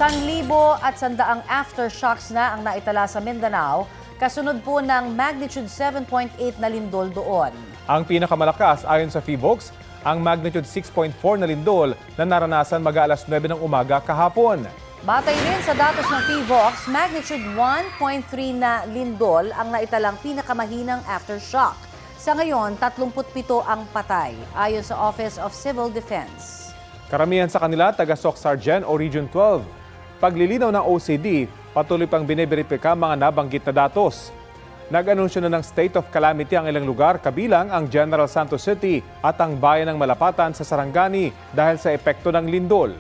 1,100 aftershocks na ang naitala sa Mindanao, kasunod po ng magnitude 7.8 na lindol doon. Ang pinakamalakas ayon sa PHIVOLCS, ang magnitude 6.4 na lindol na naranasan mag-aalas 9 ng umaga kahapon. Batay rin sa datos ng PHIVOLCS, magnitude 1.3 na lindol ang naitalang pinakamahinang aftershock. Sa ngayon, 37 ang patay, ayon sa Office of Civil Defense. Karamihan sa kanila taga-SOC Sargen o Region 12. Paglilinaw ng OCD, patuloy pang biniberipika mga nabanggit na datos. Nag-anunsyo na ng state of calamity ang ilang lugar kabilang ang General Santos City at ang bayan ng Malapatan sa Sarangani dahil sa epekto ng lindol.